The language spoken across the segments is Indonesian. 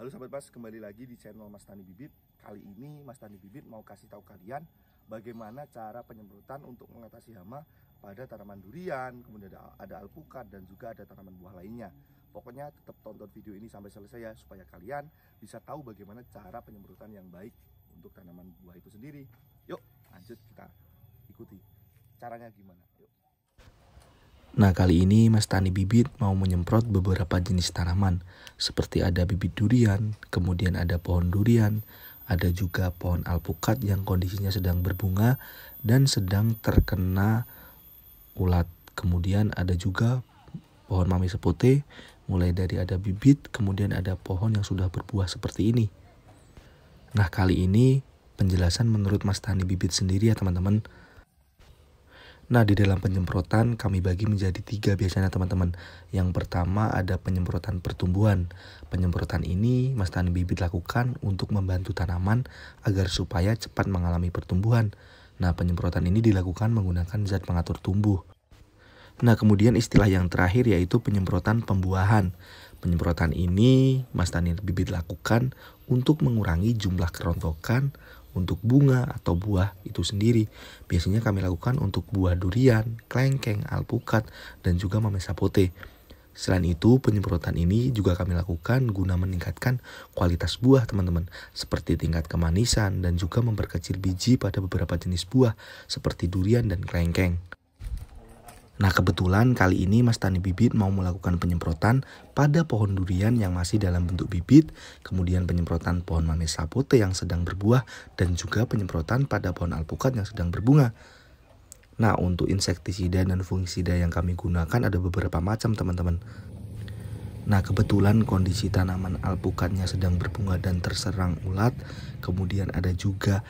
Halo sahabat Mas, kembali lagi di channel Mas Tani Bibit. Kali ini Mas Tani Bibit mau kasih tahu kalian bagaimana cara penyemprotan untuk mengatasi hama pada tanaman durian, kemudian ada alpukat dan juga ada tanaman buah lainnya. Pokoknya tetap tonton video ini sampai selesai ya, supaya kalian bisa tahu bagaimana cara penyemprotan yang baik untuk tanaman buah itu sendiri. Yuk lanjut, kita ikuti caranya gimana. Yuk. Nah, kali ini Mas Tani Bibit mau menyemprot beberapa jenis tanaman, seperti ada bibit durian, kemudian ada pohon durian, ada juga pohon alpukat yang kondisinya sedang berbunga dan sedang terkena ulat. Kemudian ada juga pohon mami sepote, mulai dari ada bibit, kemudian ada pohon yang sudah berbuah seperti ini. Nah, kali ini penjelasan menurut Mas Tani Bibit sendiri ya teman-teman. Nah, di dalam penyemprotan kami bagi menjadi 3 biasanya teman-teman. Yang pertama ada penyemprotan pertumbuhan. Penyemprotan ini Mas Tani Bibit lakukan untuk membantu tanaman agar supaya cepat mengalami pertumbuhan. Nah, penyemprotan ini dilakukan menggunakan zat pengatur tumbuh. Nah, kemudian istilah yang terakhir yaitu penyemprotan pembuahan. Penyemprotan ini Mas Tani Bibit lakukan untuk mengurangi jumlah kerontokan untuk bunga atau buah itu sendiri. Biasanya kami lakukan untuk buah durian, klengkeng, alpukat, dan juga mami sapote. Selain itu, penyemprotan ini juga kami lakukan guna meningkatkan kualitas buah teman-teman, seperti tingkat kemanisan dan juga memperkecil biji pada beberapa jenis buah seperti durian dan klengkeng. Nah, kebetulan kali ini Mas Tani Bibit mau melakukan penyemprotan pada pohon durian yang masih dalam bentuk bibit, kemudian penyemprotan pohon mami sapote yang sedang berbuah, dan juga penyemprotan pada pohon alpukat yang sedang berbunga. Nah, untuk insektisida dan fungisida yang kami gunakan ada beberapa macam teman-teman. Nah, kebetulan kondisi tanaman alpukatnya sedang berbunga dan terserang ulat, kemudian ada juga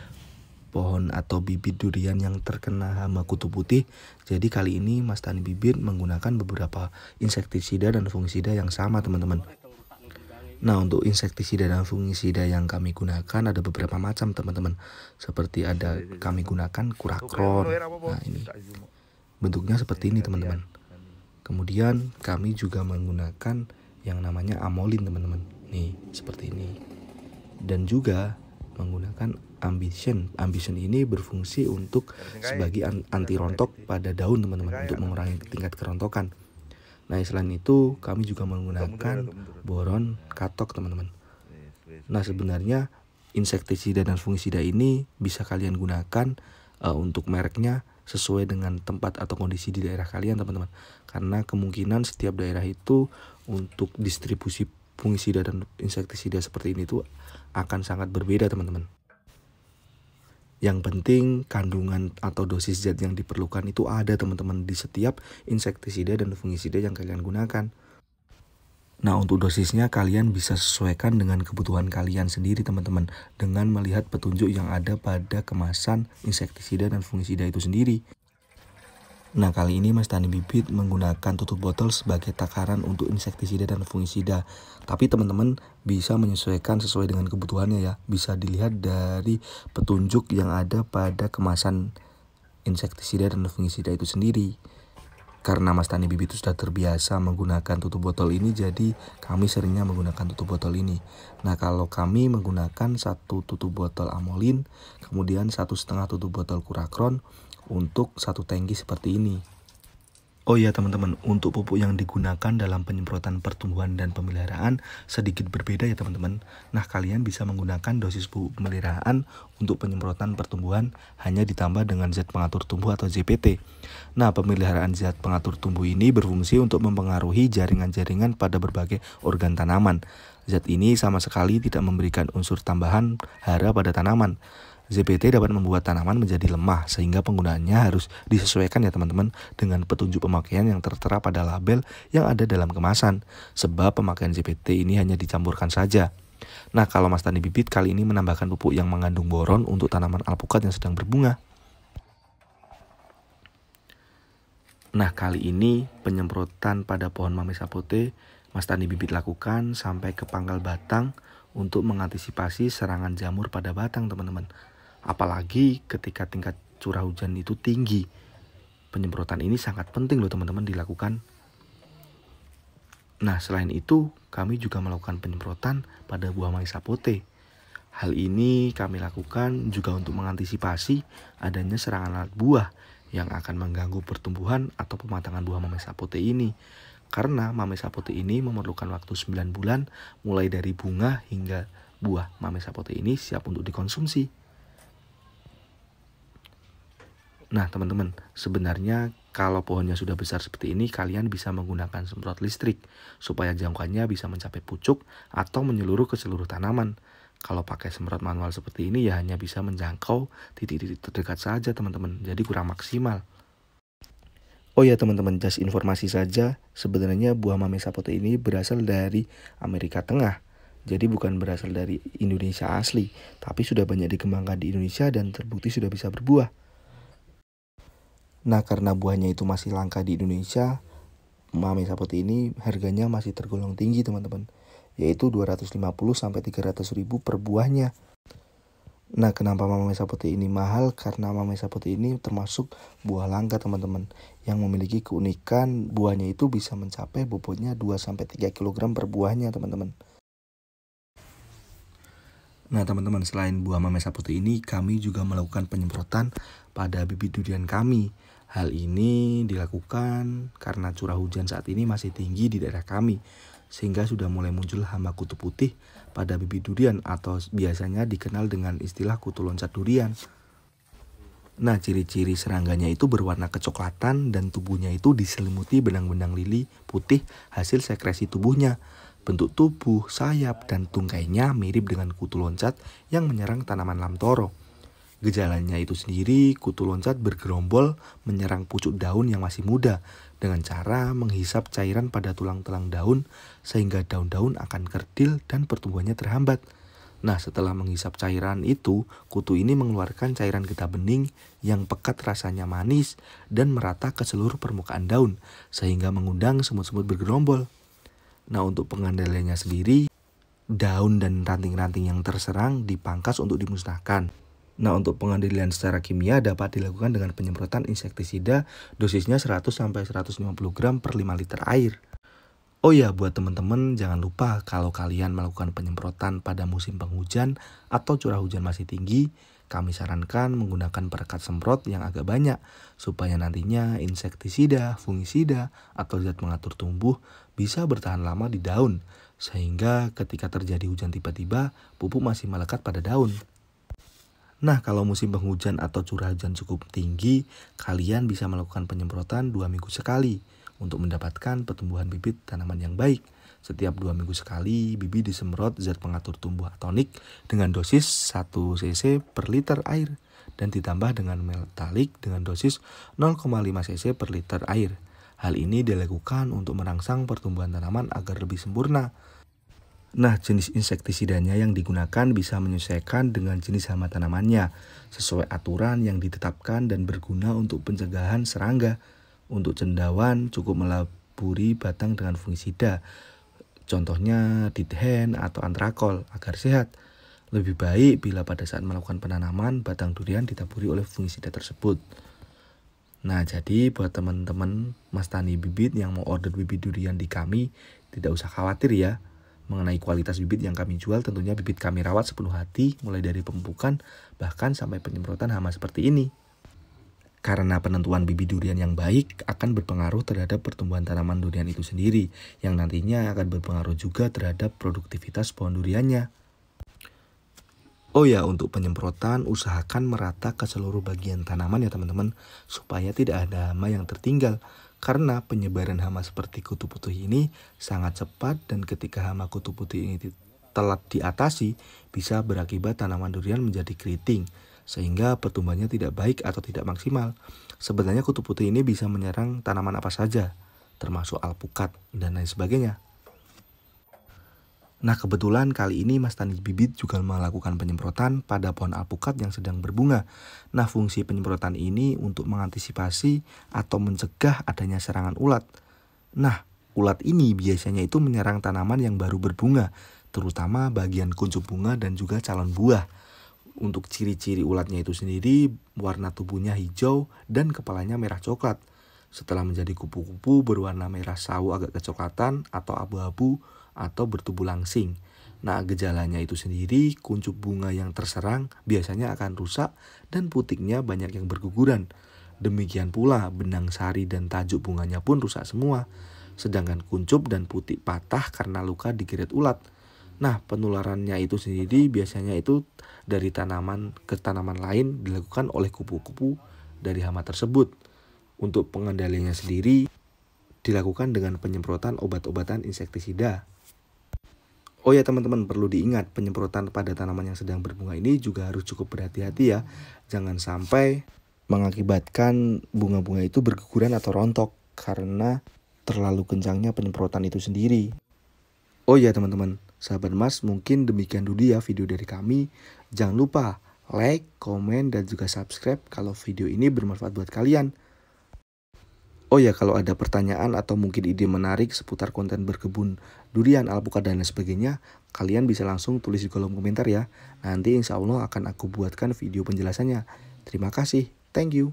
pohon atau bibit durian yang terkena hama kutu putih. Jadi kali ini Mas Tani Bibit menggunakan beberapa insektisida dan fungisida yang sama teman-teman. Nah, untuk insektisida dan fungisida yang kami gunakan ada beberapa macam teman-teman. Seperti ada kami gunakan kurakron. Nah, ini bentuknya seperti ini teman-teman. Kemudian kami juga menggunakan yang namanya amolin teman-teman. Nih, seperti ini. Dan juga menggunakan Ambition. Ambition ini berfungsi untuk sebagai anti rontok pada daun teman-teman, untuk mengurangi tingkat kerontokan. Nah, selain itu kami juga menggunakan boron katok teman-teman. Nah, sebenarnya insektisida dan fungisida ini bisa kalian gunakan untuk mereknya sesuai dengan tempat atau kondisi di daerah kalian teman-teman. Karena kemungkinan setiap daerah itu untuk distribusi fungisida dan insektisida seperti ini tuh akan sangat berbeda teman-teman. Yang penting kandungan atau dosis zat yang diperlukan itu ada teman-teman di setiap insektisida dan fungisida yang kalian gunakan. Nah, untuk dosisnya kalian bisa sesuaikan dengan kebutuhan kalian sendiri teman-teman, dengan melihat petunjuk yang ada pada kemasan insektisida dan fungisida itu sendiri. Nah, kali ini Mas Tani Bibit menggunakan tutup botol sebagai takaran untuk insektisida dan fungisida. Tapi teman-teman bisa menyesuaikan sesuai dengan kebutuhannya ya. Bisa dilihat dari petunjuk yang ada pada kemasan insektisida dan fungisida itu sendiri. Karena Mas Tani Bibit sudah terbiasa menggunakan tutup botol ini, jadi kami seringnya menggunakan tutup botol ini. Nah, kalau kami menggunakan 1 tutup botol amolin, kemudian 1,5 tutup botol kurakron, untuk 1 tangki seperti ini. Oh ya teman-teman, untuk pupuk yang digunakan dalam penyemprotan pertumbuhan dan pemeliharaan sedikit berbeda ya teman-teman. Nah, kalian bisa menggunakan dosis pupuk pemeliharaan untuk penyemprotan pertumbuhan hanya ditambah dengan zat pengatur tumbuh atau ZPT. Nah, pemeliharaan zat pengatur tumbuh ini berfungsi untuk mempengaruhi jaringan-jaringan pada berbagai organ tanaman. Zat ini sama sekali tidak memberikan unsur tambahan hara pada tanaman. ZPT dapat membuat tanaman menjadi lemah, sehingga penggunaannya harus disesuaikan ya teman-teman dengan petunjuk pemakaian yang tertera pada label yang ada dalam kemasan. Sebab pemakaian ZPT ini hanya dicampurkan saja. Nah, kalau Mas Tani Bibit kali ini menambahkan pupuk yang mengandung boron untuk tanaman alpukat yang sedang berbunga. Nah, kali ini penyemprotan pada pohon mami sapote Mas Tani Bibit lakukan sampai ke pangkal batang untuk mengantisipasi serangan jamur pada batang teman-teman. Apalagi ketika tingkat curah hujan itu tinggi. Penyemprotan ini sangat penting loh teman-teman dilakukan. Nah, selain itu, kami juga melakukan penyemprotan pada buah mangga sapote. Hal ini kami lakukan juga untuk mengantisipasi adanya serangan lalat buah yang akan mengganggu pertumbuhan atau pematangan buah mangga sapote ini. Karena mangga sapote ini memerlukan waktu 9 bulan mulai dari bunga hingga buah mangga sapote ini siap untuk dikonsumsi. Nah teman-teman, sebenarnya kalau pohonnya sudah besar seperti ini, kalian bisa menggunakan semprot listrik supaya jangkauannya bisa mencapai pucuk atau menyeluruh ke seluruh tanaman. Kalau pakai semprot manual seperti ini ya hanya bisa menjangkau titik-titik terdekat saja teman-teman, jadi kurang maksimal. Oh ya teman-teman, just informasi saja, sebenarnya buah mangga sapote ini berasal dari Amerika Tengah. Jadi bukan berasal dari Indonesia asli, tapi sudah banyak dikembangkan di Indonesia dan terbukti sudah bisa berbuah. Nah, karena buahnya itu masih langka di Indonesia, mangga sapote ini harganya masih tergolong tinggi teman-teman, yaitu 250-300 ribu per buahnya. Nah, kenapa mangga sapote ini mahal? Karena mangga sapote ini termasuk buah langka teman-teman, yang memiliki keunikan buahnya itu bisa mencapai bobotnya 2-3 kg per buahnya teman-teman. Nah teman-teman, selain buah mangga sapote ini, kami juga melakukan penyemprotan pada bibit durian kami. Hal ini dilakukan karena curah hujan saat ini masih tinggi di daerah kami, sehingga sudah mulai muncul hama kutu putih pada bibit durian atau biasanya dikenal dengan istilah kutu loncat durian. Nah, ciri-ciri serangganya itu berwarna kecoklatan dan tubuhnya itu diselimuti benang-benang lili putih hasil sekresi tubuhnya. Bentuk tubuh, sayap, dan tungkainya mirip dengan kutu loncat yang menyerang tanaman lamtoro. Gejalanya itu sendiri, kutu loncat bergerombol menyerang pucuk daun yang masih muda dengan cara menghisap cairan pada tulang-tulang daun sehingga daun-daun akan kerdil dan pertumbuhannya terhambat. Nah, setelah menghisap cairan itu, kutu ini mengeluarkan cairan getah bening yang pekat rasanya manis dan merata ke seluruh permukaan daun sehingga mengundang semut-semut bergerombol. Nah, untuk pengendaliannya sendiri, daun dan ranting-ranting yang terserang dipangkas untuk dimusnahkan. Nah, untuk pengendalian secara kimia dapat dilakukan dengan penyemprotan insektisida, dosisnya 100-150 gram per 5 liter air. Oh ya, buat teman-teman jangan lupa kalau kalian melakukan penyemprotan pada musim penghujan atau curah hujan masih tinggi, kami sarankan menggunakan perekat semprot yang agak banyak supaya nantinya insektisida, fungisida, atau zat pengatur tumbuh bisa bertahan lama di daun, sehingga ketika terjadi hujan tiba-tiba, pupuk masih melekat pada daun. Nah, kalau musim penghujan atau curah hujan cukup tinggi, kalian bisa melakukan penyemprotan 2 minggu sekali untuk mendapatkan pertumbuhan bibit tanaman yang baik. Setiap 2 minggu sekali, bibit disemprot zat pengatur tumbuh atonik dengan dosis 1 cc per liter air dan ditambah dengan metalik dengan dosis 0,5 cc per liter air. Hal ini dilakukan untuk merangsang pertumbuhan tanaman agar lebih sempurna. Nah, jenis insektisidanya yang digunakan bisa menyesuaikan dengan jenis hama tanamannya, sesuai aturan yang ditetapkan dan berguna untuk pencegahan serangga. Untuk cendawan, cukup melaburi batang dengan fungisida, contohnya dithen atau antrakol, agar sehat. Lebih baik bila pada saat melakukan penanaman, batang durian ditaburi oleh fungisida tersebut. Nah, jadi buat teman-teman Mas Tani Bibit yang mau order bibit durian di kami, tidak usah khawatir ya. Mengenai kualitas bibit yang kami jual, tentunya bibit kami rawat sepenuh hati, mulai dari pemupukan bahkan sampai penyemprotan hama seperti ini. Karena penentuan bibit durian yang baik akan berpengaruh terhadap pertumbuhan tanaman durian itu sendiri, yang nantinya akan berpengaruh juga terhadap produktivitas pohon duriannya. Oh ya, untuk penyemprotan usahakan merata ke seluruh bagian tanaman ya teman-teman, supaya tidak ada hama yang tertinggal. Karena penyebaran hama seperti kutu putih ini sangat cepat dan ketika hama kutu putih ini telat diatasi, bisa berakibat tanaman durian menjadi keriting, sehingga pertumbuhannya tidak baik atau tidak maksimal. Sebenarnya kutu putih ini bisa menyerang tanaman apa saja, termasuk alpukat dan lain sebagainya. Nah, kebetulan kali ini Mas Tani Bibit juga melakukan penyemprotan pada pohon alpukat yang sedang berbunga. Nah, fungsi penyemprotan ini untuk mengantisipasi atau mencegah adanya serangan ulat. Nah, ulat ini biasanya itu menyerang tanaman yang baru berbunga, terutama bagian kuncup bunga dan juga calon buah. Untuk ciri-ciri ulatnya itu sendiri, warna tubuhnya hijau dan kepalanya merah coklat. Setelah menjadi kupu-kupu berwarna merah sawo agak kecoklatan atau abu-abu atau bertubuh langsing. Nah, gejalanya itu sendiri, kuncup bunga yang terserang biasanya akan rusak dan putiknya banyak yang berguguran. Demikian pula benang sari dan tajuk bunganya pun rusak semua. Sedangkan kuncup dan putik patah karena luka digeret ulat. Nah, penularannya itu sendiri biasanya itu dari tanaman ke tanaman lain dilakukan oleh kupu-kupu dari hama tersebut. Untuk pengendaliannya sendiri dilakukan dengan penyemprotan obat-obatan insektisida. Oh ya teman-teman, perlu diingat penyemprotan pada tanaman yang sedang berbunga ini juga harus cukup berhati-hati ya. Jangan sampai mengakibatkan bunga-bunga itu berguguran atau rontok karena terlalu kencangnya penyemprotan itu sendiri. Oh ya teman-teman, sahabat Mas, mungkin demikian dulu ya video dari kami. Jangan lupa like, komen, dan juga subscribe kalau video ini bermanfaat buat kalian. Oh ya, kalau ada pertanyaan atau mungkin ide menarik seputar konten berkebun durian, alpukat, dan lain sebagainya, kalian bisa langsung tulis di kolom komentar ya. Nanti insya Allah akan aku buatkan video penjelasannya. Terima kasih. Thank you.